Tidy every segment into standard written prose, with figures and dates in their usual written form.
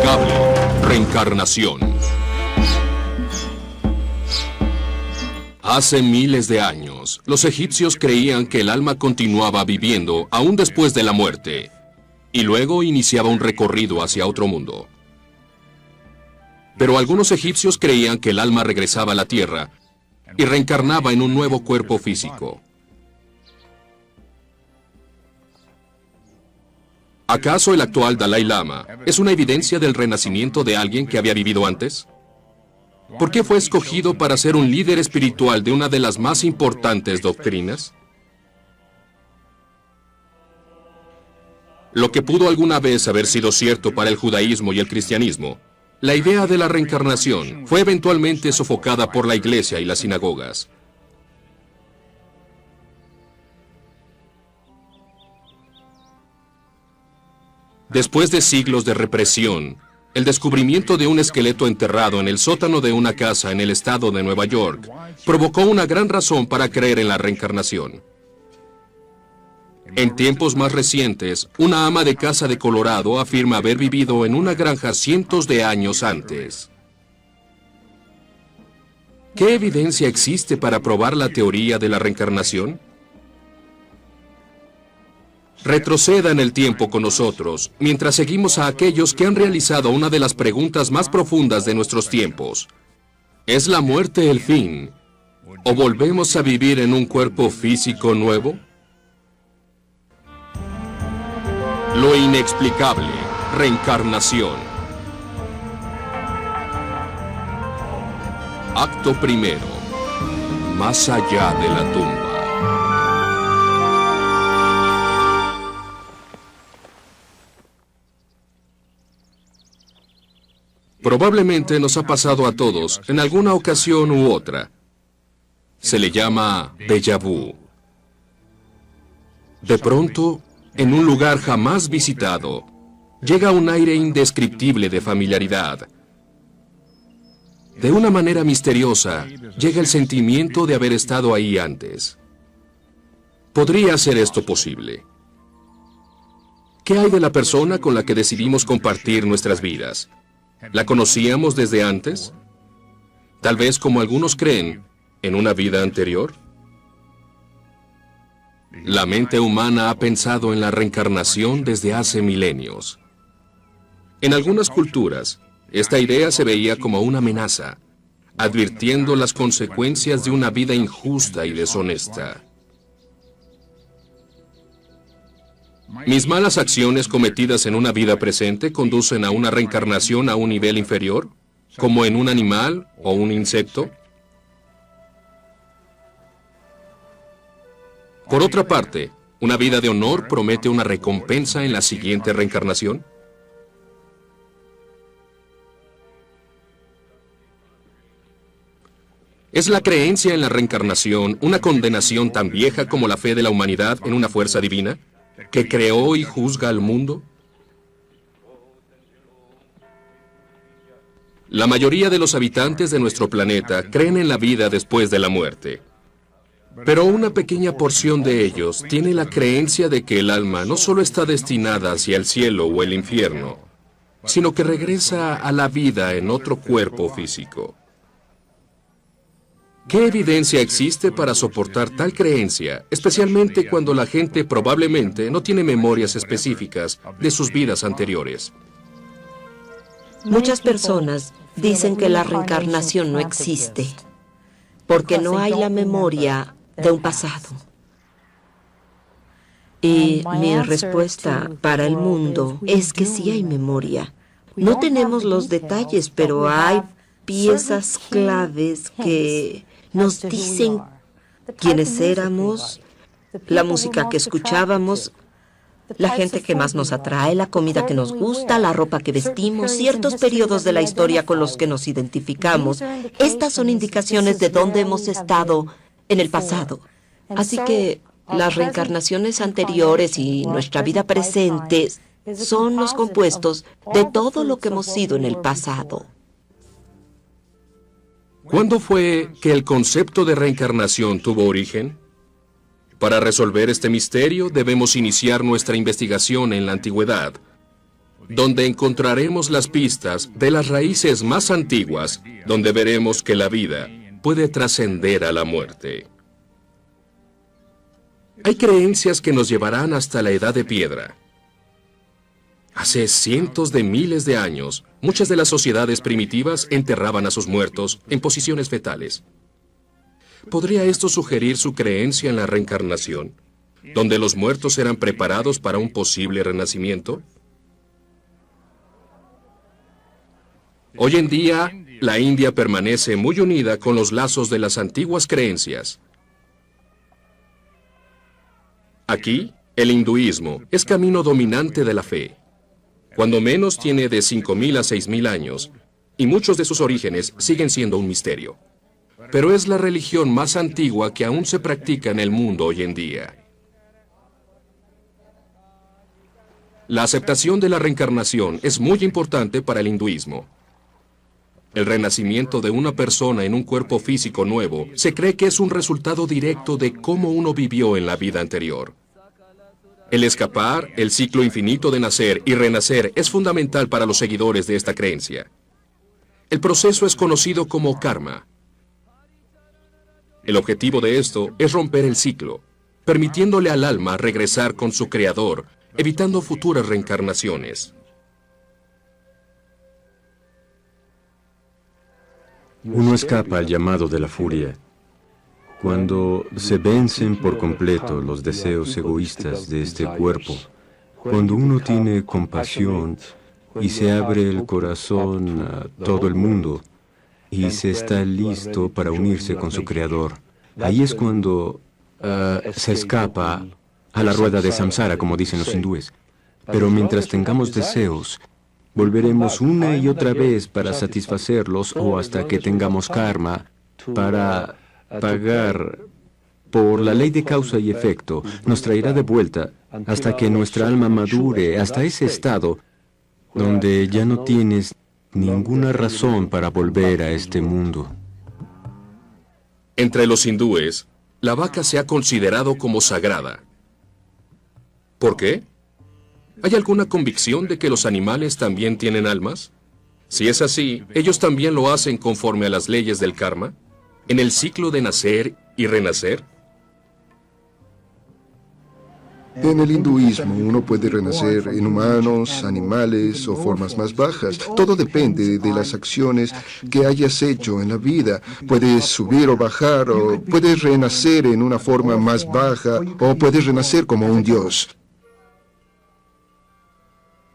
inexplicable reencarnación. Hace miles de años, los egipcios creían que el alma continuaba viviendo aún después de la muerte, y luego iniciaba un recorrido hacia otro mundo. Pero algunos egipcios creían que el alma regresaba a la tierra y reencarnaba en un nuevo cuerpo físico. ¿Acaso el actual Dalai Lama es una evidencia del renacimiento de alguien que había vivido antes? ¿Por qué fue escogido para ser un líder espiritual de una de las más importantes doctrinas? Lo que pudo alguna vez haber sido cierto para el judaísmo y el cristianismo, la idea de la reencarnación fue eventualmente sofocada por la iglesia y las sinagogas. Después de siglos de represión, el descubrimiento de un esqueleto enterrado en el sótano de una casa en el estado de Nueva York provocó una gran razón para creer en la reencarnación. En tiempos más recientes, una ama de casa de Colorado afirma haber vivido en una granja cientos de años antes. ¿Qué evidencia existe para probar la teoría de la reencarnación? Retroceda en el tiempo con nosotros, mientras seguimos a aquellos que han realizado una de las preguntas más profundas de nuestros tiempos. ¿Es la muerte el fin? ¿O volvemos a vivir en un cuerpo físico nuevo? Lo inexplicable, reencarnación. Acto primero. Más allá de la tumba. Probablemente nos ha pasado a todos en alguna ocasión u otra. Se le llama déjà vu. De pronto, en un lugar jamás visitado, llega un aire indescriptible de familiaridad. De una manera misteriosa, llega el sentimiento de haber estado ahí antes. ¿Podría ser esto posible? ¿Qué hay de la persona con la que decidimos compartir nuestras vidas? ¿La conocíamos desde antes? Tal vez, como algunos creen, en una vida anterior. La mente humana ha pensado en la reencarnación desde hace milenios. En algunas culturas, esta idea se veía como una amenaza, advirtiendo las consecuencias de una vida injusta y deshonesta. ¿Mis malas acciones cometidas en una vida presente conducen a una reencarnación a un nivel inferior, como en un animal o un insecto? Por otra parte, ¿una vida de honor promete una recompensa en la siguiente reencarnación? ¿Es la creencia en la reencarnación una condenación tan vieja como la fe de la humanidad en una fuerza divina, que creó y juzga al mundo? La mayoría de los habitantes de nuestro planeta creen en la vida después de la muerte. Pero una pequeña porción de ellos tiene la creencia de que el alma no solo está destinada hacia el cielo o el infierno, sino que regresa a la vida en otro cuerpo físico. ¿Qué evidencia existe para soportar tal creencia, especialmente cuando la gente probablemente no tiene memorias específicas de sus vidas anteriores? Muchas personas dicen que la reencarnación no existe, porque no hay la memoria de un pasado. Y mi respuesta para el mundo es que sí hay memoria. No tenemos los detalles, pero hay piezas claves que nos dicen quiénes éramos, la música que escuchábamos, la gente que más nos atrae, la comida que nos gusta, la ropa que vestimos, ciertos periodos de la historia con los que nos identificamos. Estas son indicaciones de dónde hemos estado en el pasado. Así que las reencarnaciones anteriores y nuestra vida presente son los compuestos de todo lo que hemos sido en el pasado. ¿Cuándo fue que el concepto de reencarnación tuvo origen? Para resolver este misterio debemos iniciar nuestra investigación en la antigüedad, donde encontraremos las pistas de las raíces más antiguas, donde veremos que la vida puede trascender a la muerte. Hay creencias que nos llevarán hasta la edad de piedra. Hace cientos de miles de años, muchas de las sociedades primitivas enterraban a sus muertos en posiciones fetales. ¿Podría esto sugerir su creencia en la reencarnación, donde los muertos eran preparados para un posible renacimiento? Hoy en día, la India permanece muy unida con los lazos de las antiguas creencias. Aquí, el hinduismo es camino dominante de la fe. Cuando menos tiene de 5.000 a 6.000 años, y muchos de sus orígenes siguen siendo un misterio. Pero es la religión más antigua que aún se practica en el mundo hoy en día. La aceptación de la reencarnación es muy importante para el hinduismo. El renacimiento de una persona en un cuerpo físico nuevo se cree que es un resultado directo de cómo uno vivió en la vida anterior. El escapar, el ciclo infinito de nacer y renacer es fundamental para los seguidores de esta creencia. El proceso es conocido como karma. El objetivo de esto es romper el ciclo, permitiéndole al alma regresar con su creador, evitando futuras reencarnaciones. Uno escapa al llamado de la furia. Cuando se vencen por completo los deseos egoístas de este cuerpo, cuando uno tiene compasión y se abre el corazón a todo el mundo y se está listo para unirse con su Creador, ahí es cuando se escapa a la rueda de samsara, como dicen los hindúes. Pero mientras tengamos deseos, volveremos una y otra vez para satisfacerlos o hasta que tengamos karma para pagar por la ley de causa y efecto. Nos traerá de vuelta hasta que nuestra alma madure hasta ese estado donde ya no tienes ninguna razón para volver a este mundo. Entre los hindúes, la vaca se ha considerado como sagrada. ¿Por qué? ¿Hay alguna convicción de que los animales también tienen almas? Si es así, ¿ellos también lo hacen conforme a las leyes del karma, en el ciclo de nacer y renacer? En el hinduismo uno puede renacer en humanos, animales o formas más bajas. Todo depende de las acciones que hayas hecho en la vida. Puedes subir o bajar, o puedes renacer en una forma más baja, o puedes renacer como un dios.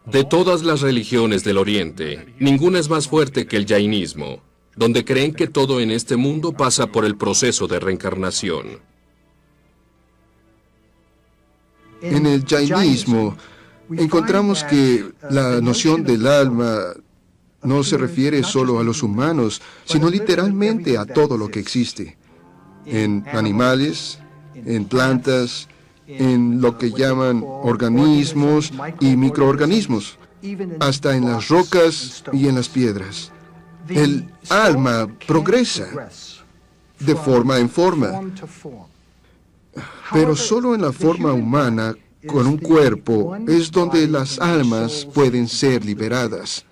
De todas las religiones del Oriente, ninguna es más fuerte que el jainismo, donde creen que todo en este mundo pasa por el proceso de reencarnación. En el jainismo encontramos que la noción del alma no se refiere solo a los humanos, sino literalmente a todo lo que existe. En animales, en plantas, en lo que llaman organismos y microorganismos, hasta en las rocas y en las piedras. El alma progresa de forma en forma, pero solo en la forma humana, con un cuerpo, es donde las almas pueden ser liberadas.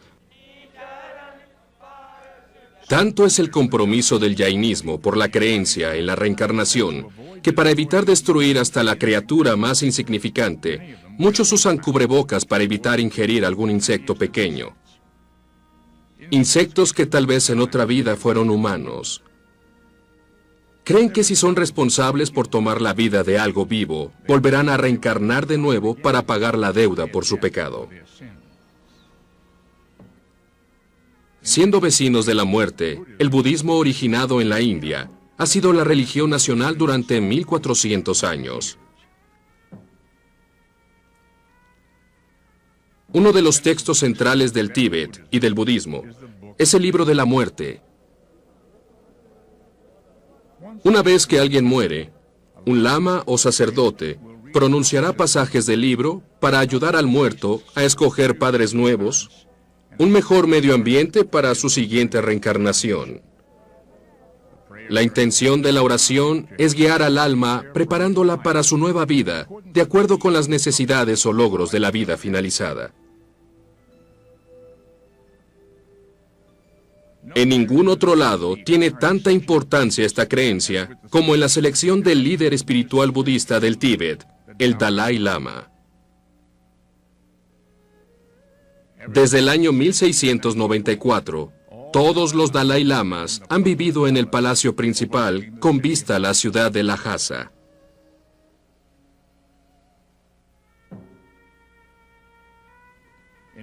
Tanto es el compromiso del jainismo por la creencia en la reencarnación, que para evitar destruir hasta la criatura más insignificante, muchos usan cubrebocas para evitar ingerir algún insecto pequeño. Insectos que tal vez en otra vida fueron humanos. Creen que si son responsables por tomar la vida de algo vivo, volverán a reencarnar de nuevo para pagar la deuda por su pecado. Siendo vecinos de la muerte, el budismo originado en la India ha sido la religión nacional durante 1400 años. Uno de los textos centrales del Tíbet y del budismo es el libro de la muerte. Una vez que alguien muere, un lama o sacerdote pronunciará pasajes del libro para ayudar al muerto a escoger padres nuevos, un mejor medio ambiente para su siguiente reencarnación. La intención de la oración es guiar al alma preparándola para su nueva vida, de acuerdo con las necesidades o logros de la vida finalizada. En ningún otro lado tiene tanta importancia esta creencia como en la selección del líder espiritual budista del Tíbet, el Dalai Lama. Desde el año 1694, todos los Dalai Lamas han vivido en el palacio principal con vista a la ciudad de Lhasa.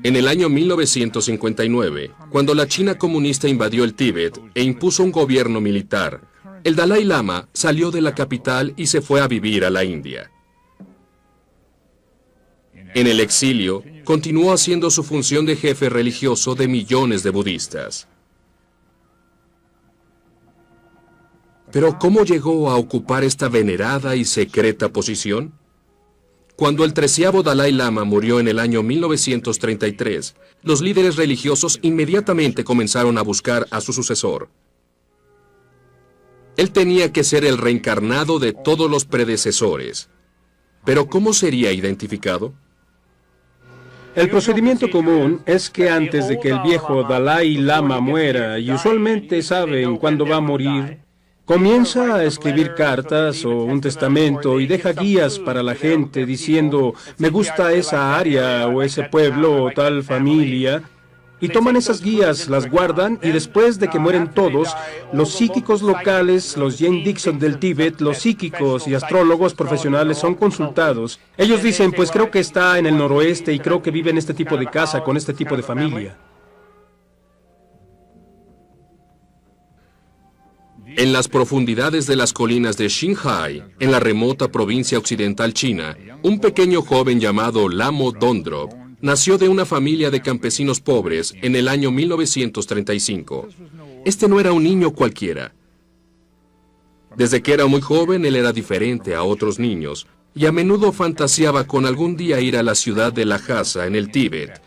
En el año 1959, cuando la China comunista invadió el Tíbet e impuso un gobierno militar, el Dalai Lama salió de la capital y se fue a vivir a la India. En el exilio, continuó haciendo su función de jefe religioso de millones de budistas. Pero ¿cómo llegó a ocupar esta venerada y secreta posición? Cuando el 13º Dalai Lama murió en el año 1933, los líderes religiosos inmediatamente comenzaron a buscar a su sucesor. Él tenía que ser el reencarnado de todos los predecesores. Pero ¿cómo sería identificado? El procedimiento común es que antes de que el viejo Dalai Lama muera, y usualmente saben cuándo va a morir, comienza a escribir cartas o un testamento y deja guías para la gente diciendo, me gusta esa área o ese pueblo o tal familia, y toman esas guías, las guardan y después de que mueren todos, los psíquicos locales, los Jane Dixon del Tíbet, los psíquicos y astrólogos profesionales son consultados. Ellos dicen, pues creo que está en el noroeste y creo que vive en este tipo de casa con este tipo de familia. En las profundidades de las colinas de Qinghai, en la remota provincia occidental china, un pequeño joven llamado Lamo Dondrop nació de una familia de campesinos pobres en el año 1935. Este no era un niño cualquiera. Desde que era muy joven, él era diferente a otros niños, y a menudo fantaseaba con algún día ir a la ciudad de Lhasa, en el Tíbet,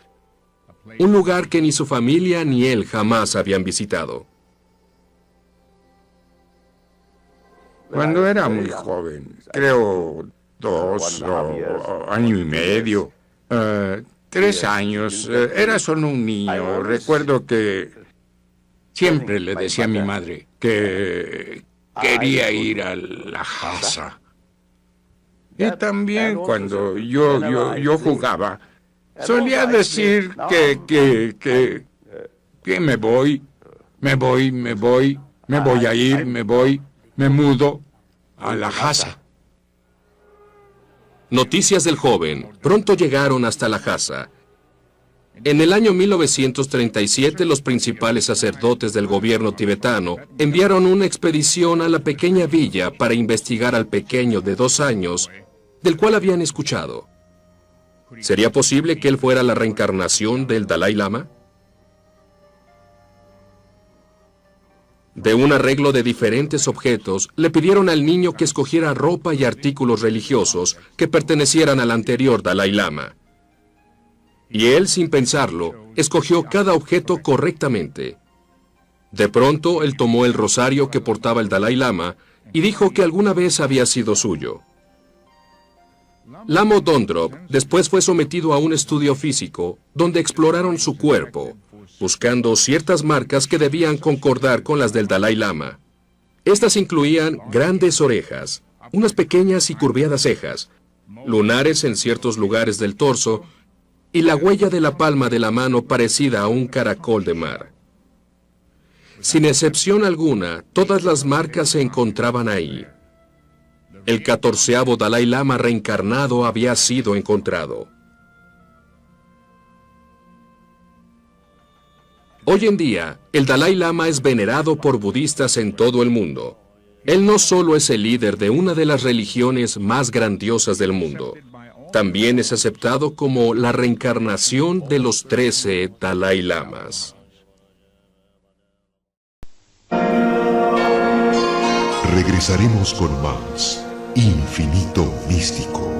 un lugar que ni su familia ni él jamás habían visitado. Cuando era muy joven, creo 2 años y medio, 3 años, era solo un niño. Recuerdo que siempre le decía a mi madre que quería ir a Lhasa. Y también cuando yo jugaba, solía decir que me voy a ir, me mudo a Lhasa. Noticias del joven pronto llegaron hasta Lhasa. En el año 1937, los principales sacerdotes del gobierno tibetano enviaron una expedición a la pequeña villa para investigar al pequeño de 2 años, del cual habían escuchado. ¿Sería posible que él fuera la reencarnación del Dalai Lama? De un arreglo de diferentes objetos, le pidieron al niño que escogiera ropa y artículos religiosos que pertenecieran al anterior Dalai Lama. Y él, sin pensarlo, escogió cada objeto correctamente. De pronto, él tomó el rosario que portaba el Dalai Lama y dijo que alguna vez había sido suyo. Lamo Dondrop después fue sometido a un estudio físico donde exploraron su cuerpo, buscando ciertas marcas que debían concordar con las del Dalai Lama. Estas incluían grandes orejas, unas pequeñas y curviadas cejas, lunares en ciertos lugares del torso y la huella de la palma de la mano parecida a un caracol de mar. Sin excepción alguna, todas las marcas se encontraban ahí. El 14º Dalai Lama reencarnado había sido encontrado. Hoy en día, el Dalai Lama es venerado por budistas en todo el mundo. Él no solo es el líder de una de las religiones más grandiosas del mundo, también es aceptado como la reencarnación de los 13 Dalai Lamas. Regresaremos con más Infinito Místico.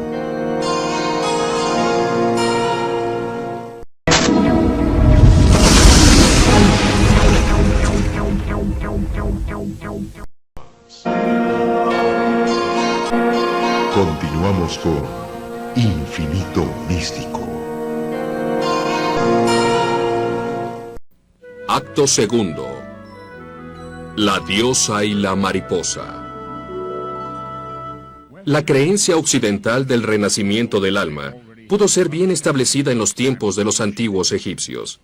Continuamos con Infinito Místico. Acto segundo. La diosa y la mariposa. La creencia occidental del renacimiento del alma pudo ser bien establecida en los tiempos de los antiguos egipcios.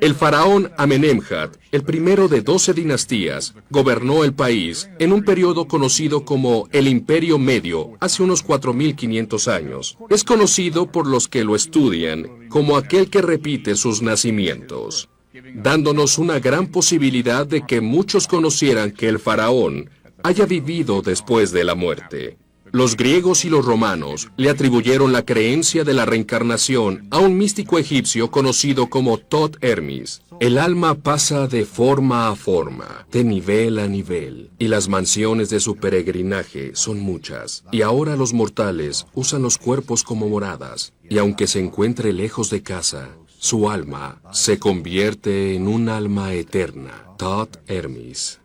El faraón Amenemhat, el primero de 12 dinastías, gobernó el país en un periodo conocido como el Imperio Medio hace unos 4.500 años. Es conocido por los que lo estudian como aquel que repite sus nacimientos, dándonos una gran posibilidad de que muchos conocieran que el faraón haya vivido después de la muerte. Los griegos y los romanos le atribuyeron la creencia de la reencarnación a un místico egipcio conocido como Thoth Hermes. El alma pasa de forma a forma, de nivel a nivel, y las mansiones de su peregrinaje son muchas. Y ahora los mortales usan los cuerpos como moradas, y aunque se encuentre lejos de casa, su alma se convierte en un alma eterna. Thoth Hermes.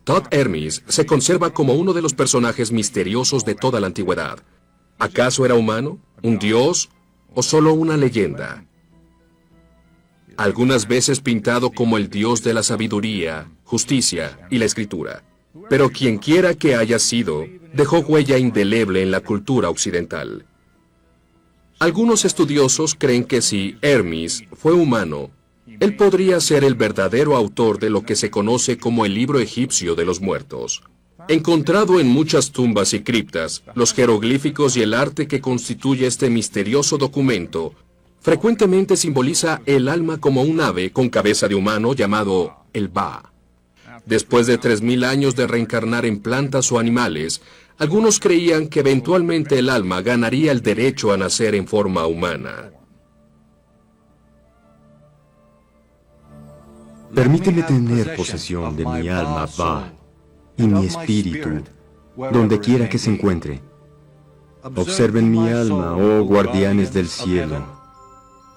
Thoth Hermes se conserva como uno de los personajes misteriosos de toda la antigüedad. ¿Acaso era humano, un dios o solo una leyenda? Algunas veces pintado como el dios de la sabiduría, justicia y la escritura. Pero quienquiera que haya sido, dejó huella indeleble en la cultura occidental. Algunos estudiosos creen que si Hermes fue humano, él podría ser el verdadero autor de lo que se conoce como el libro egipcio de los muertos. Encontrado en muchas tumbas y criptas, los jeroglíficos y el arte que constituye este misterioso documento frecuentemente simboliza el alma como un ave con cabeza de humano llamado el Ba. Después de 3.000 años de reencarnar en plantas o animales, algunos creían que eventualmente el alma ganaría el derecho a nacer en forma humana. Permíteme tener posesión de mi alma, Ba, y mi espíritu, donde quiera que se encuentre. Observen mi alma, oh guardianes del cielo.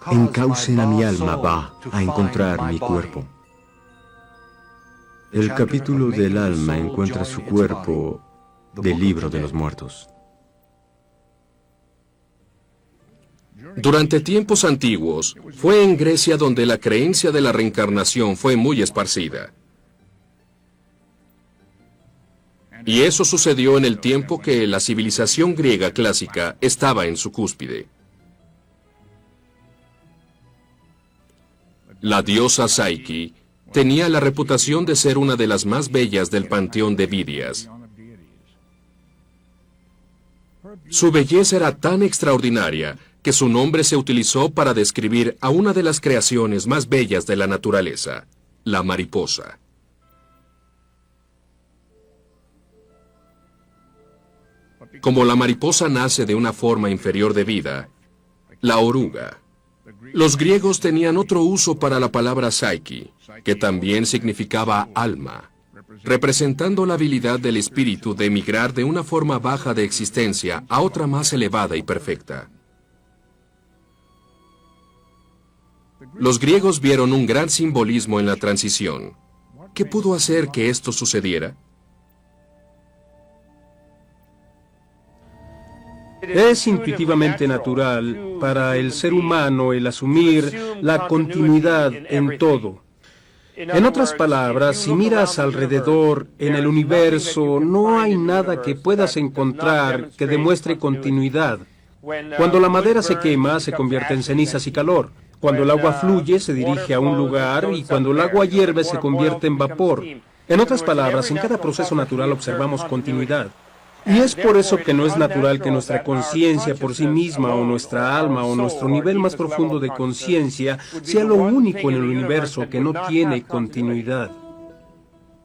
Encaucen a mi alma, Ba, a encontrar mi cuerpo. El capítulo del alma encuentra su cuerpo del libro de los muertos. Durante tiempos antiguos, fue en Grecia donde la creencia de la reencarnación fue muy esparcida. Y eso sucedió en el tiempo que la civilización griega clásica estaba en su cúspide. La diosa Psyche tenía la reputación de ser una de las más bellas del panteón de Vidias. Su belleza era tan extraordinaria que su nombre se utilizó para describir a una de las creaciones más bellas de la naturaleza, la mariposa. Como la mariposa nace de una forma inferior de vida, la oruga. Los griegos tenían otro uso para la palabra psyche, que también significaba alma, representando la habilidad del espíritu de emigrar de una forma baja de existencia a otra más elevada y perfecta. Los griegos vieron un gran simbolismo en la transición. ¿Qué pudo hacer que esto sucediera? Es intuitivamente natural para el ser humano el asumir la continuidad en todo. En otras palabras, si miras alrededor en el universo, no hay nada que puedas encontrar que demuestre continuidad. Cuando la madera se quema, se convierte en cenizas y calor. Cuando el agua fluye, se dirige a un lugar, y cuando el agua hierve, se convierte en vapor. En otras palabras, en cada proceso natural observamos continuidad. Y es por eso que no es natural que nuestra conciencia por sí misma, o nuestra alma, o nuestro nivel más profundo de conciencia, sea lo único en el universo que no tiene continuidad.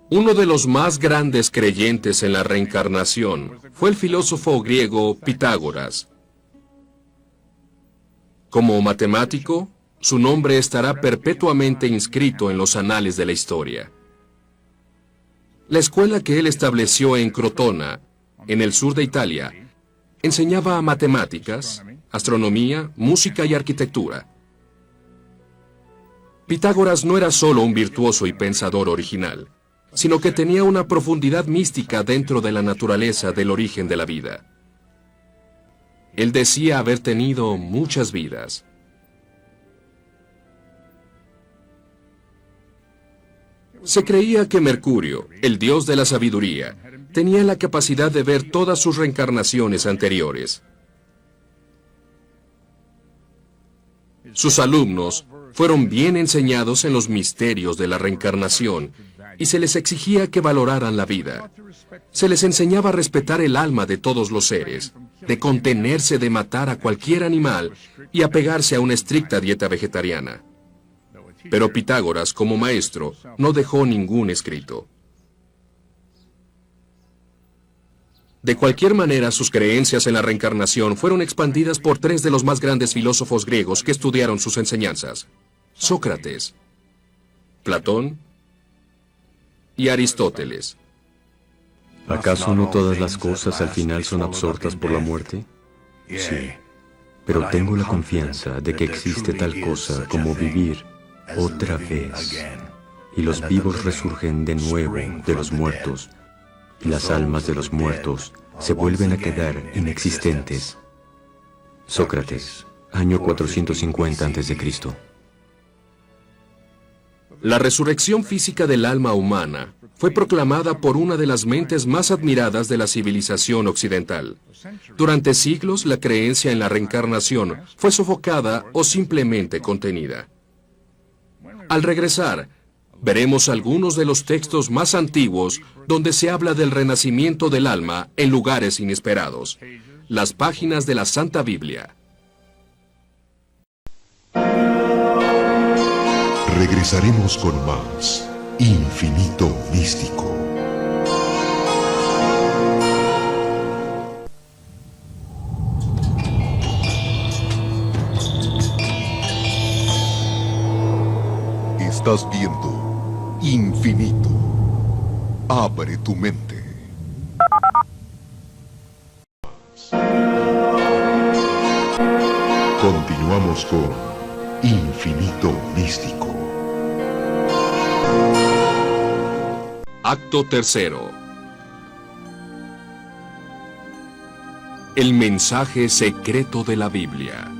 Uno de los más grandes creyentes en la reencarnación fue el filósofo griego Pitágoras. Como matemático, su nombre estará perpetuamente inscrito en los anales de la historia. La escuela que él estableció en Crotona, en el sur de Italia, enseñaba matemáticas, astronomía, música y arquitectura. Pitágoras no era solo un virtuoso y pensador original, sino que tenía una profundidad mística dentro de la naturaleza del origen de la vida. Él decía haber tenido muchas vidas. Se creía que Mercurio, el dios de la sabiduría, tenía la capacidad de ver todas sus reencarnaciones anteriores. Sus alumnos fueron bien enseñados en los misterios de la reencarnación y se les exigía que valoraran la vida. Se les enseñaba a respetar el alma de todos los seres, de contenerse de matar a cualquier animal y apegarse a una estricta dieta vegetariana. Pero Pitágoras, como maestro, no dejó ningún escrito. De cualquier manera, sus creencias en la reencarnación fueron expandidas por tres de los más grandes filósofos griegos que estudiaron sus enseñanzas: Sócrates, Platón y Aristóteles. ¿Acaso no todas las cosas al final son absortas por la muerte? Sí, pero tengo la confianza de que existe tal cosa como vivir otra vez, y los vivos resurgen de nuevo de los muertos, y las almas de los muertos se vuelven a quedar inexistentes. Sócrates, año 450 a.C. La resurrección física del alma humana fue proclamada por una de las mentes más admiradas de la civilización occidental. Durante siglos, la creencia en la reencarnación fue sofocada o simplemente contenida. Al regresar, veremos algunos de los textos más antiguos donde se habla del renacimiento del alma en lugares inesperados. Las páginas de la Santa Biblia. Regresaremos con más Infinito Místico. Estás viendo Infinito. Abre tu mente. Continuamos con Infinito Místico. Acto tercero. El mensaje secreto de la Biblia.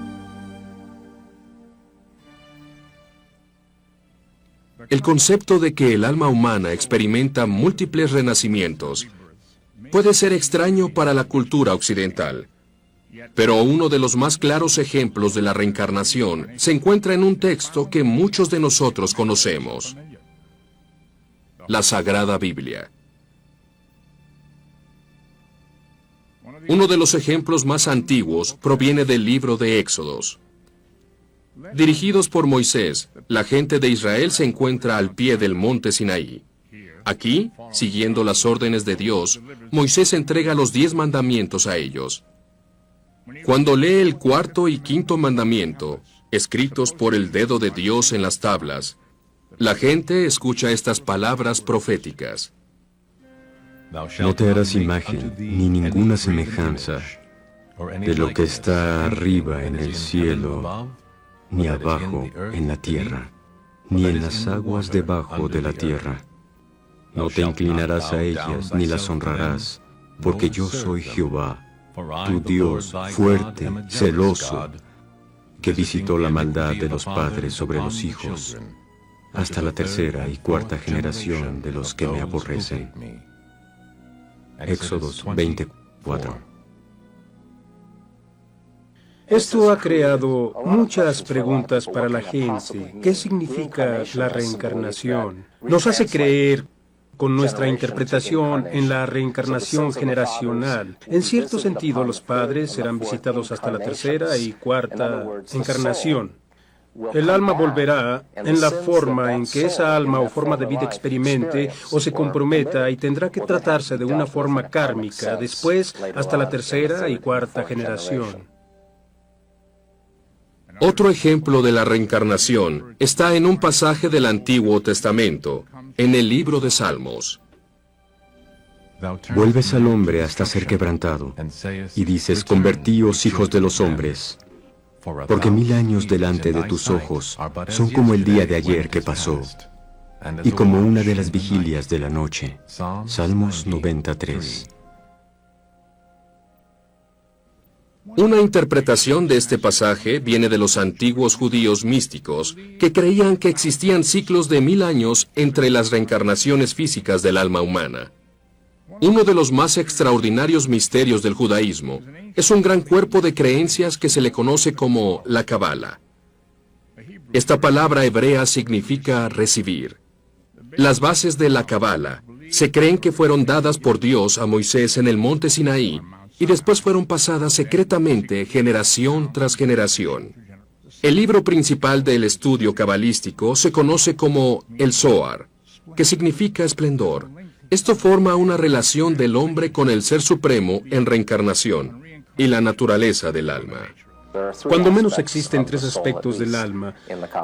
El concepto de que el alma humana experimenta múltiples renacimientos puede ser extraño para la cultura occidental, pero uno de los más claros ejemplos de la reencarnación se encuentra en un texto que muchos de nosotros conocemos: la Sagrada Biblia. Uno de los ejemplos más antiguos proviene del libro de Éxodos. Dirigidos por Moisés, la gente de Israel se encuentra al pie del monte Sinaí. Aquí, siguiendo las órdenes de Dios, Moisés entrega los 10 mandamientos a ellos. Cuando lee el cuarto y quinto mandamiento, escritos por el dedo de Dios en las tablas, la gente escucha estas palabras proféticas: No te harás imagen ni ninguna semejanza de lo que está arriba en el cielo, ni abajo en la tierra, ni en las aguas debajo de la tierra. No te inclinarás a ellas ni las honrarás, porque yo soy Jehová, tu Dios fuerte, celoso, que visitó la maldad de los padres sobre los hijos, hasta la tercera y cuarta generación de los que me aborrecen. Éxodos 24. Esto ha creado muchas preguntas para la gente. ¿Qué significa la reencarnación? Nos hace creer, con nuestra interpretación, en la reencarnación generacional. En cierto sentido, los padres serán visitados hasta la tercera y cuarta encarnación. El alma volverá en la forma en que esa alma o forma de vida experimente o se comprometa, y tendrá que tratarse de una forma kármica, después hasta la tercera y cuarta generación. Otro ejemplo de la reencarnación está en un pasaje del Antiguo Testamento, en el libro de Salmos. Vuelves al hombre hasta ser quebrantado, y dices: convertíos, hijos de los hombres, porque 1000 años delante de tus ojos son como el día de ayer que pasó, y como una de las vigilias de la noche. Salmos 93. Una interpretación de este pasaje viene de los antiguos judíos místicos que creían que existían ciclos de 1000 años entre las reencarnaciones físicas del alma humana. Uno de los más extraordinarios misterios del judaísmo es un gran cuerpo de creencias que se le conoce como la Cabala. Esta palabra hebrea significa recibir. Las bases de la Cabala se creen que fueron dadas por Dios a Moisés en el monte Sinaí y después fueron pasadas secretamente generación tras generación. El libro principal del estudio cabalístico se conoce como el Zohar, que significa esplendor. Esto forma una relación del hombre con el Ser Supremo en reencarnación y la naturaleza del alma. Cuando menos existen 3 aspectos del alma,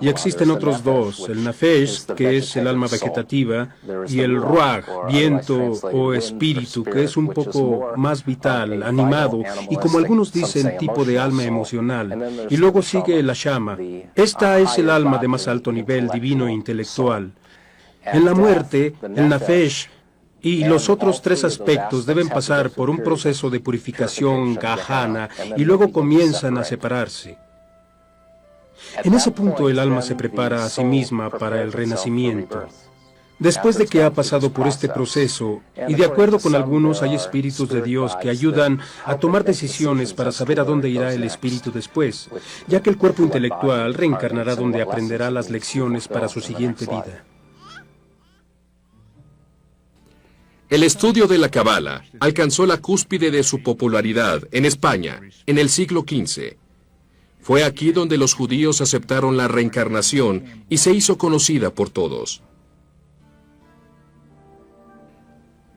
y existen otros 2, el nafesh, que es el alma vegetativa, y el ruach, viento o espíritu, que es un poco más vital, animado, y como algunos dicen, tipo de alma emocional. Y luego sigue la shama. Esta es el alma de más alto nivel, divino e intelectual. En la muerte, el nafesh y los otros 3 aspectos deben pasar por un proceso de purificación gahana y luego comienzan a separarse. En ese punto el alma se prepara a sí misma para el renacimiento. Después de que ha pasado por este proceso, y de acuerdo con algunos hay espíritus de Dios que ayudan a tomar decisiones para saber a dónde irá el espíritu después, ya que el cuerpo intelectual reencarnará donde aprenderá las lecciones para su siguiente vida. El estudio de la Cabala alcanzó la cúspide de su popularidad en España en el siglo XV. Fue aquí donde los judíos aceptaron la reencarnación y se hizo conocida por todos.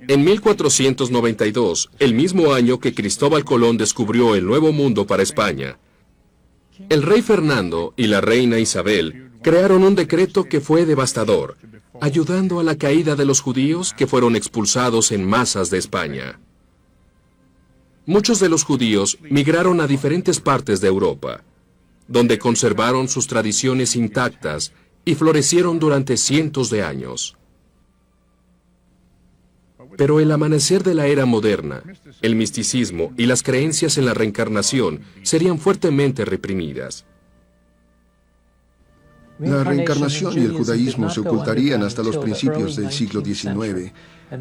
En 1492, el mismo año que Cristóbal Colón descubrió el Nuevo Mundo para España, el rey Fernando y la reina Isabel crearon un decreto que fue devastador, ayudando a la caída de los judíos que fueron expulsados en masas de España. Muchos de los judíos migraron a diferentes partes de Europa, donde conservaron sus tradiciones intactas y florecieron durante cientos de años. Pero el amanecer de la era moderna, el misticismo y las creencias en la reencarnación serían fuertemente reprimidas. La reencarnación y el judaísmo se ocultarían hasta los principios del siglo XIX,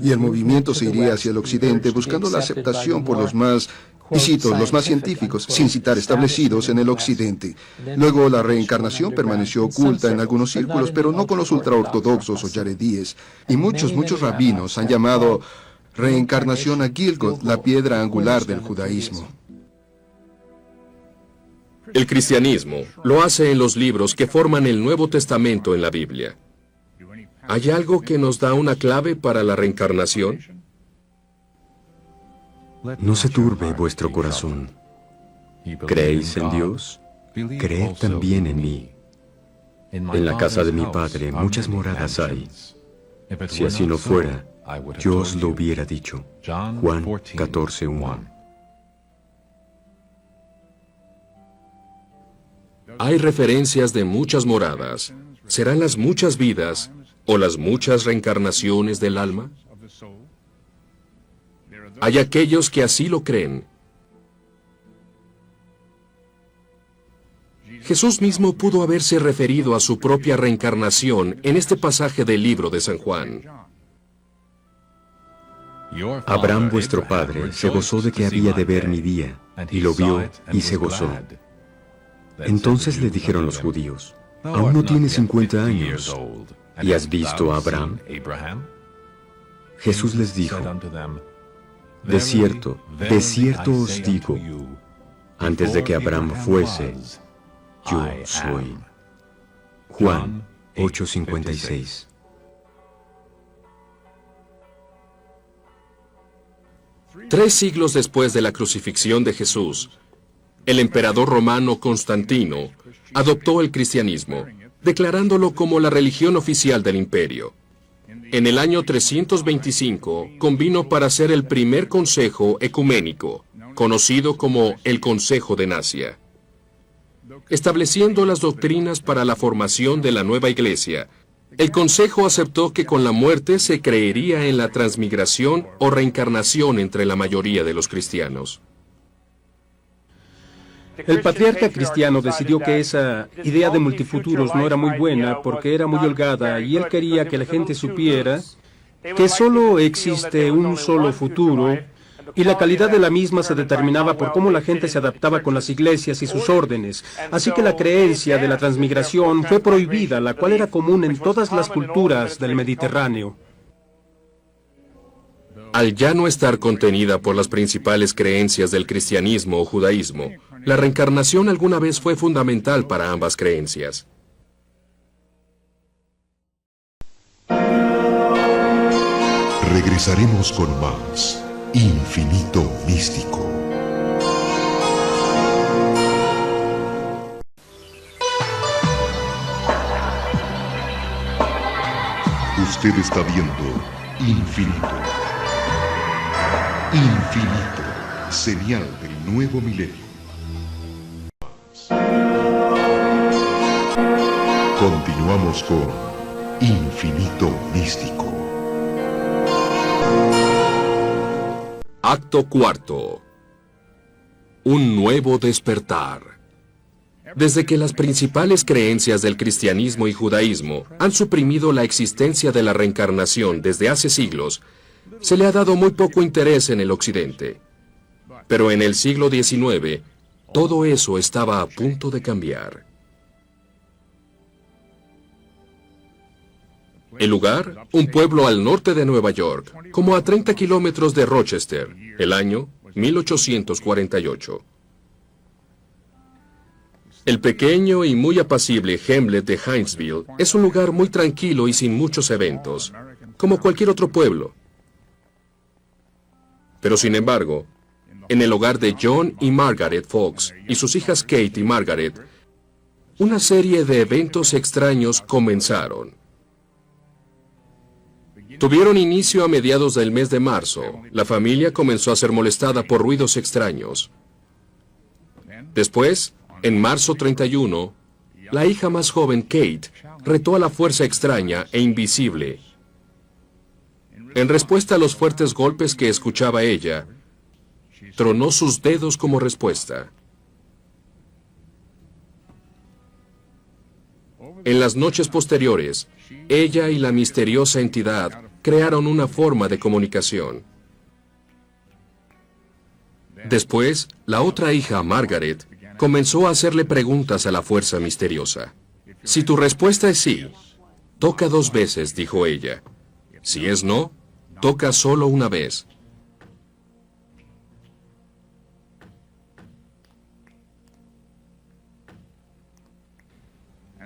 y el movimiento se iría hacia el occidente buscando la aceptación por los más, y cito, los más científicos, sin citar establecidos en el occidente. Luego la reencarnación permaneció oculta en algunos círculos, pero no con los ultraortodoxos o yaredíes, y muchos rabinos han llamado reencarnación a Gilgot, la piedra angular del judaísmo. El cristianismo lo hace en los libros que forman el Nuevo Testamento en la Biblia. ¿Hay algo que nos da una clave para la reencarnación? No se turbe vuestro corazón. ¿Creéis en Dios? Creed también en mí. En la casa de mi Padre muchas moradas hay. Si así no fuera, yo os lo hubiera dicho. Juan 14:1. Hay referencias de muchas moradas. ¿Serán las muchas vidas o las muchas reencarnaciones del alma? Hay aquellos que así lo creen. Jesús mismo pudo haberse referido a su propia reencarnación en este pasaje del libro de San Juan. Abraham vuestro padre se gozó de que había de ver mi día, y lo vio y se gozó. Entonces le dijeron los judíos, aún no tienes 50 años, ¿y has visto a Abraham? Jesús les dijo, de cierto os digo, antes de que Abraham fuese, yo soy. Juan 8:56. Tres siglos después de la crucifixión de Jesús, el emperador romano Constantino adoptó el cristianismo, declarándolo como la religión oficial del imperio. En el año 325 convino para ser el primer consejo ecuménico, conocido como el Consejo de Nacia, estableciendo las doctrinas para la formación de la nueva iglesia. El consejo aceptó que con la muerte se creería en la transmigración o reencarnación entre la mayoría de los cristianos. El patriarca cristiano decidió que esa idea de multifuturos no era muy buena porque era muy holgada y él quería que la gente supiera que solo existe un solo futuro y la calidad de la misma se determinaba por cómo la gente se adaptaba con las iglesias y sus órdenes. Así que la creencia de la transmigración fue prohibida, la cual era común en todas las culturas del Mediterráneo. Al ya no estar contenida por las principales creencias del cristianismo o judaísmo, la reencarnación alguna vez fue fundamental para ambas creencias. Regresaremos con más Infinito Místico. Usted está viendo Infinito. Infinito, señal del nuevo milenio. Continuamos con Infinito Místico. Acto cuarto. Un nuevo despertar. Desde que las principales creencias del cristianismo y judaísmo han suprimido la existencia de la reencarnación desde hace siglos, se le ha dado muy poco interés en el occidente. Pero en el siglo XIX, todo eso estaba a punto de cambiar. El lugar, un pueblo al norte de Nueva York, como a 30 kilómetros de Rochester, el año 1848. El pequeño y muy apacible Hamlet de Hinesville es un lugar muy tranquilo y sin muchos eventos, como cualquier otro pueblo. Pero sin embargo, en el hogar de John y Margaret Fox y sus hijas Kate y Margaret, una serie de eventos extraños comenzaron. Tuvieron inicio a mediados del mes de marzo. La familia comenzó a ser molestada por ruidos extraños. Después, en marzo 31, la hija más joven, Kate, retó a la fuerza extraña e invisible. En respuesta a los fuertes golpes que escuchaba ella, tronó sus dedos como respuesta. En las noches posteriores, ella y la misteriosa entidad crearon una forma de comunicación. Después, la otra hija, Margaret, comenzó a hacerle preguntas a la fuerza misteriosa. Si tu respuesta es sí, toca 2 veces, dijo ella. Si es no, toca solo una vez.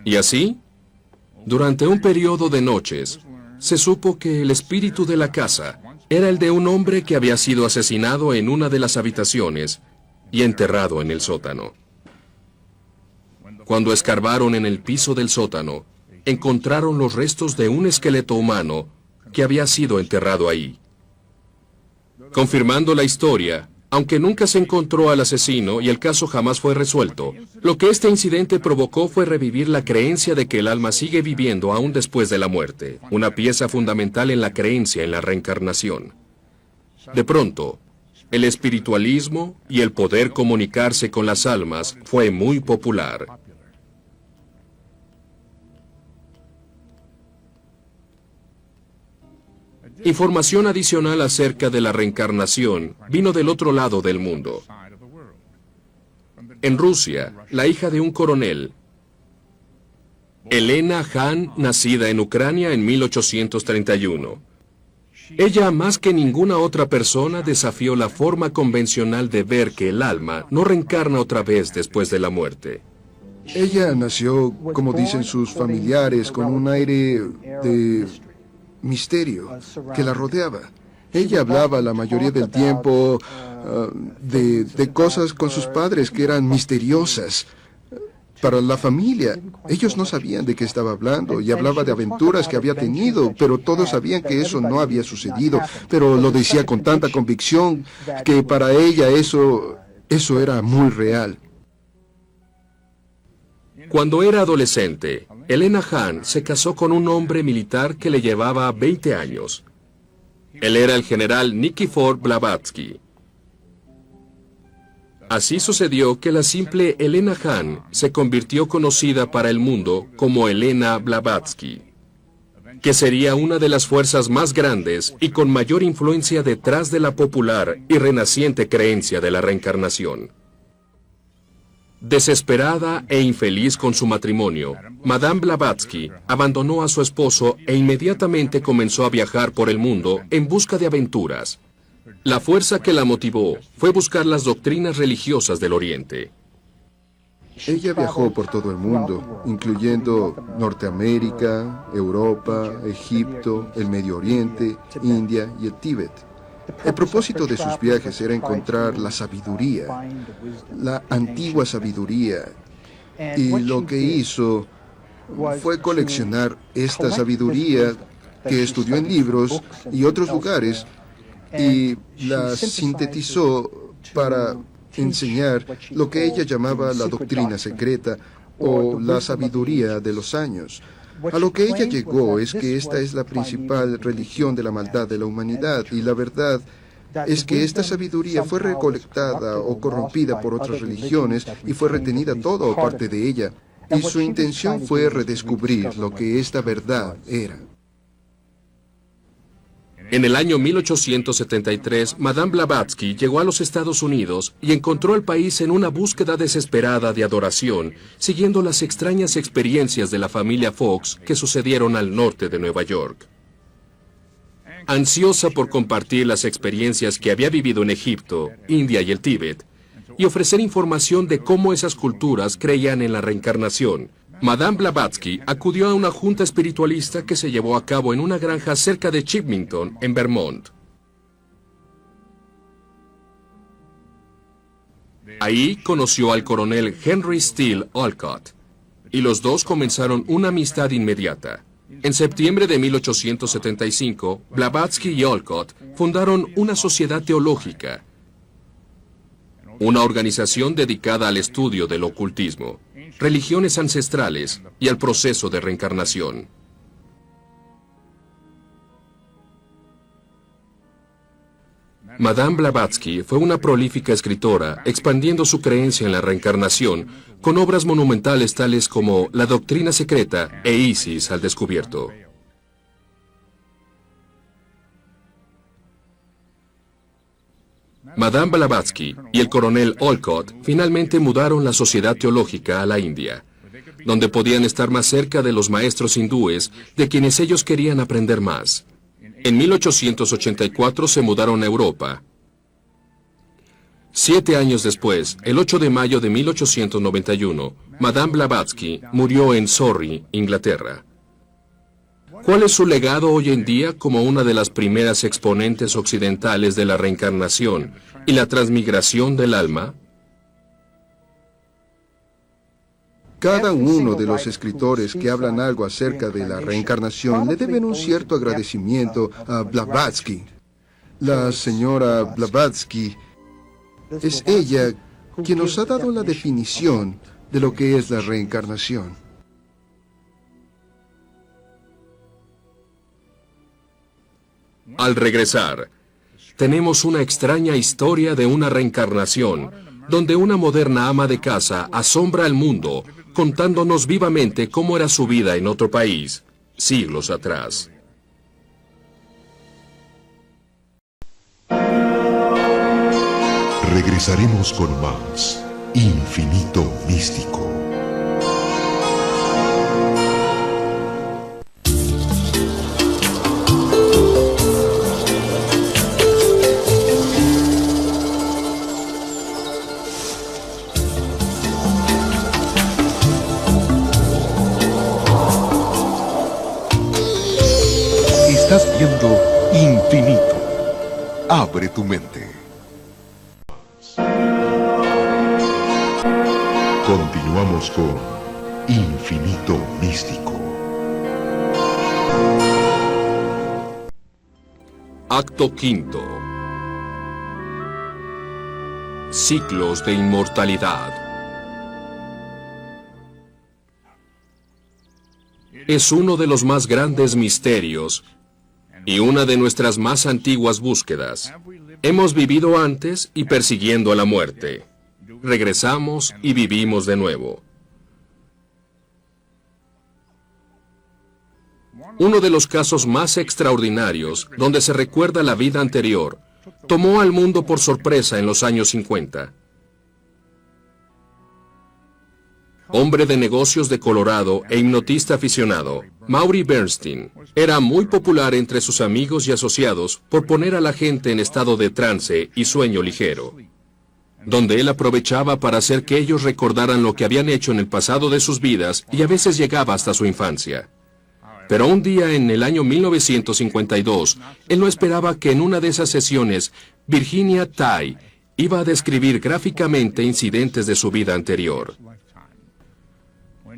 Y así, durante un periodo de noches, se supo que el espíritu de la casa era el de un hombre que había sido asesinado en una de las habitaciones y enterrado en el sótano. Cuando escarbaron en el piso del sótano, encontraron los restos de un esqueleto humano que había sido enterrado ahí. Confirmando la historia, aunque nunca se encontró al asesino y el caso jamás fue resuelto, lo que este incidente provocó fue revivir la creencia de que el alma sigue viviendo aún después de la muerte, una pieza fundamental en la creencia en la reencarnación. De pronto, el espiritualismo y el poder comunicarse con las almas fue muy popular. Información adicional acerca de la reencarnación vino del otro lado del mundo. En Rusia, la hija de un coronel, Elena Hahn, nacida en Ucrania en 1831. Ella, más que ninguna otra persona, desafió la forma convencional de ver que el alma no reencarna otra vez después de la muerte. Ella nació, como dicen sus familiares, con un aire de misterio que la rodeaba. Ella hablaba la mayoría del tiempo de cosas con sus padres que eran misteriosas. Para la familia, ellos no sabían de qué estaba hablando y hablaba de aventuras que había tenido, pero todos sabían que eso no había sucedido, pero lo decía con tanta convicción que para ella eso era muy real. Cuando era adolescente, Elena Hahn se casó con un hombre militar que le llevaba 20 años. Él era el general Nikifor Blavatsky. Así sucedió que la simple Helena Hahn se convirtió conocida para el mundo como Helena Blavatsky, que sería una de las fuerzas más grandes y con mayor influencia detrás de la popular y renaciente creencia de la reencarnación. Desesperada e infeliz con su matrimonio, Madame Blavatsky abandonó a su esposo e inmediatamente comenzó a viajar por el mundo en busca de aventuras. La fuerza que la motivó fue buscar las doctrinas religiosas del Oriente. Ella viajó por todo el mundo, incluyendo Norteamérica, Europa, Egipto, el Medio Oriente, India y el Tíbet. El propósito de sus viajes era encontrar la sabiduría, la antigua sabiduría, y lo que hizo fue coleccionar esta sabiduría que estudió en libros y otros lugares y la sintetizó para enseñar lo que ella llamaba la doctrina secreta o la sabiduría de los años. A lo que ella llegó es que esta es la principal religión de la maldad de la humanidad, y la verdad es que esta sabiduría fue recolectada o corrompida por otras religiones y fue retenida toda o parte de ella, y su intención fue redescubrir lo que esta verdad era. En el año 1873, Madame Blavatsky llegó a los Estados Unidos y encontró el país en una búsqueda desesperada de adoración, siguiendo las extrañas experiencias de la familia Fox que sucedieron al norte de Nueva York. Ansiosa por compartir las experiencias que había vivido en Egipto, India y el Tíbet, y ofrecer información de cómo esas culturas creían en la reencarnación, Madame Blavatsky acudió a una junta espiritualista que se llevó a cabo en una granja cerca de Chipmington, en Vermont. Ahí conoció al coronel Henry Steele Olcott, y los dos comenzaron una amistad inmediata. En septiembre de 1875, Blavatsky y Olcott fundaron una sociedad teológica, una organización dedicada al estudio del ocultismo, religiones ancestrales y al proceso de reencarnación. Madame Blavatsky fue una prolífica escritora, expandiendo su creencia en la reencarnación con obras monumentales tales como La Doctrina Secreta e Isis al Descubierto. Madame Blavatsky y el coronel Olcott finalmente mudaron la sociedad teológica a la India, donde podían estar más cerca de los maestros hindúes de quienes ellos querían aprender más. En 1884 se mudaron a Europa. 7 años después, el 8 de mayo de 1891, Madame Blavatsky murió en Surrey, Inglaterra. ¿Cuál es su legado hoy en día como una de las primeras exponentes occidentales de la reencarnación y la transmigración del alma? Cada uno de los escritores que hablan algo acerca de la reencarnación le deben un cierto agradecimiento a Blavatsky. La señora Blavatsky es ella quien nos ha dado la definición de lo que es la reencarnación. Al regresar, tenemos una extraña historia de una reencarnación, donde una moderna ama de casa asombra al mundo, contándonos vivamente cómo era su vida en otro país, siglos atrás. Regresaremos con más Infinito Místico. Estás viendo Infinito. Abre tu mente. Continuamos con Infinito Místico. Acto quinto. Ciclos de inmortalidad. Es uno de los más grandes misterios y una de nuestras más antiguas búsquedas. Hemos vivido antes y persiguiendo a la muerte. regresamos y vivimos de nuevo. Uno de los casos más extraordinarios, donde se recuerda la vida anterior, tomó al mundo por sorpresa en los años 50. Hombre de negocios de Colorado e hipnotista aficionado, Maury Bernstein era muy popular entre sus amigos y asociados por poner a la gente en estado de trance y sueño ligero, donde él aprovechaba para hacer que ellos recordaran lo que habían hecho en el pasado de sus vidas y a veces llegaba hasta su infancia. Pero un día en el año 1952, él no esperaba que en una de esas sesiones, Virginia Tighe iba a describir gráficamente incidentes de su vida anterior.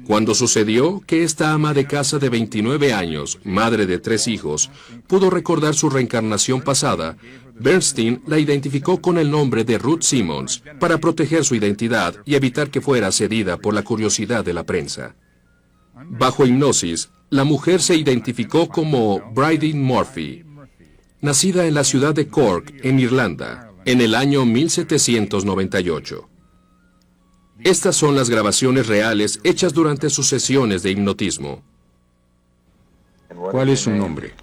Cuando sucedió que esta ama de casa de 29 años, madre de 3 hijos, pudo recordar su reencarnación pasada, Bernstein la identificó con el nombre de Ruth Simmons para proteger su identidad y evitar que fuera cedida por la curiosidad de la prensa. Bajo hipnosis, la mujer se identificó como Bridie Murphy, nacida en la ciudad de Cork, en Irlanda, en el año 1798. Estas son las grabaciones reales hechas durante sus sesiones de hipnotismo. ¿Cuál es su nombre?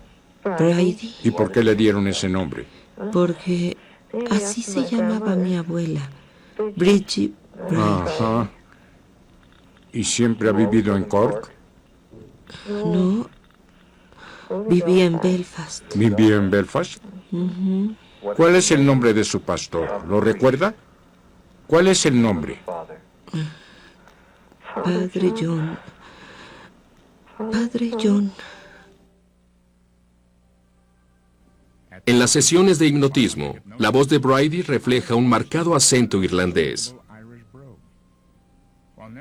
Bridie, ¿Y por qué le dieron ese nombre? porque así se llamaba mi abuela, Bridgie Bridie. Ajá. ¿Y siempre ha vivido en Cork? No, vivía en Belfast. ¿Vivía en Belfast? ¿Cuál es el nombre de su pastor? ¿Lo recuerda? ¿Cuál es el nombre? Padre John. Padre John. En las sesiones de hipnotismo, la voz de Bridie refleja un marcado acento irlandés.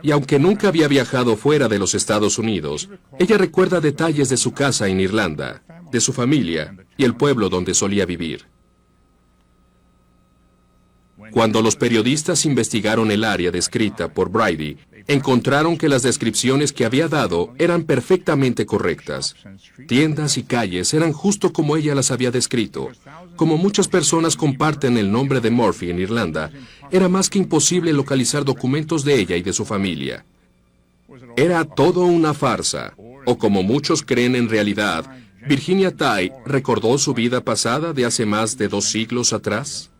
Y aunque nunca había viajado fuera de los Estados Unidos, ella recuerda detalles de su casa en Irlanda, de su familia y el pueblo donde solía vivir. Cuando los periodistas investigaron el área descrita por Bridie, encontraron que las descripciones que había dado eran perfectamente correctas. Tiendas y calles eran justo como ella las había descrito. Como muchas personas comparten el nombre de Murphy en Irlanda, era más que imposible localizar documentos de ella y de su familia. Era todo una farsa, o como muchos creen en realidad, ¿Virginia Tighe recordó su vida pasada de hace más de 2 siglos atrás?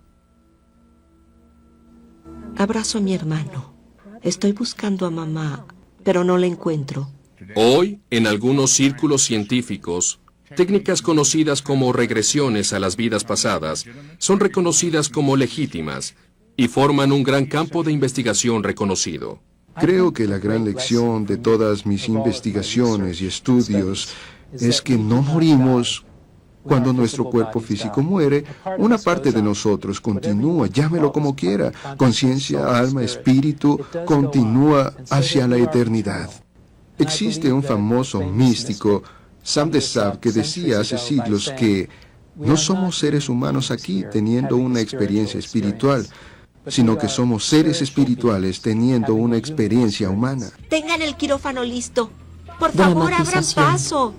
Abrazo a mi hermano. Estoy buscando a mamá, pero no la encuentro. Hoy, en algunos círculos científicos, técnicas conocidas como regresiones a las vidas pasadas son reconocidas como legítimas y forman un gran campo de investigación reconocido. Creo que la gran lección de todas mis investigaciones y estudios es que no morimos cuando nuestro cuerpo físico muere. Una parte de nosotros continúa, llámelo como quiera, conciencia, alma, espíritu, continúa hacia la eternidad. Existe un famoso místico, Sam de Sab, que decía hace siglos que no somos seres humanos aquí teniendo una experiencia espiritual, sino que somos seres espirituales teniendo una experiencia humana. Tengan el quirófano listo. Por favor, abran Dramatización. paso.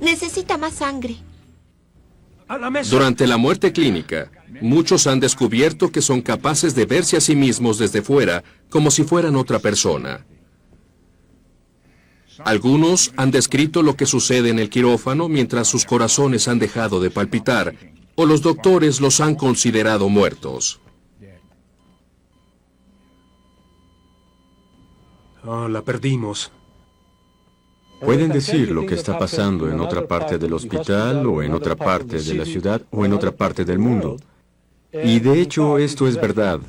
Necesita más sangre. Durante la muerte clínica, muchos han descubierto que son capaces de verse a sí mismos desde fuera como si fueran otra persona. Algunos han descrito lo que sucede en el quirófano mientras sus corazones han dejado de palpitar, o los doctores los han considerado muertos. Oh, la perdimos. Pueden decir lo que está pasando en otra parte del hospital o en otra parte de la ciudad o en otra parte del mundo. Y de hecho esto es verdad.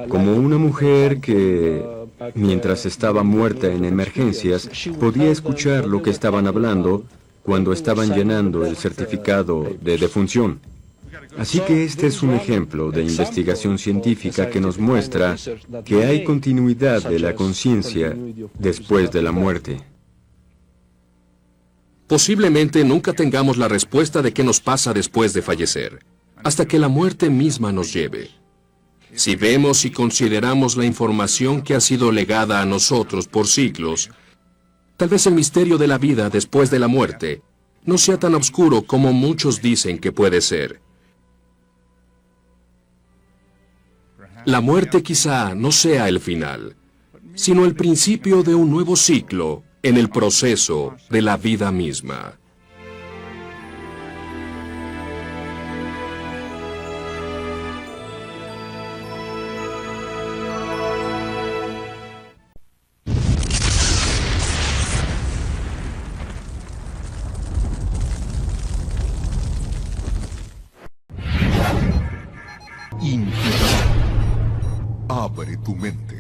Como una mujer que, mientras estaba muerta en emergencias, podía escuchar lo que estaban hablando cuando estaban llenando el certificado de defunción. Así que este es un ejemplo de investigación científica que nos muestra que hay continuidad de la conciencia después de la muerte. Posiblemente nunca tengamos la respuesta de qué nos pasa después de fallecer, hasta que la muerte misma nos lleve. Si vemos y consideramos la información que ha sido legada a nosotros por siglos, tal vez el misterio de la vida después de la muerte no sea tan oscuro como muchos dicen que puede ser. La muerte quizá no sea el final, sino el principio de un nuevo ciclo en el proceso de la vida misma. Infinito. Abre tu mente.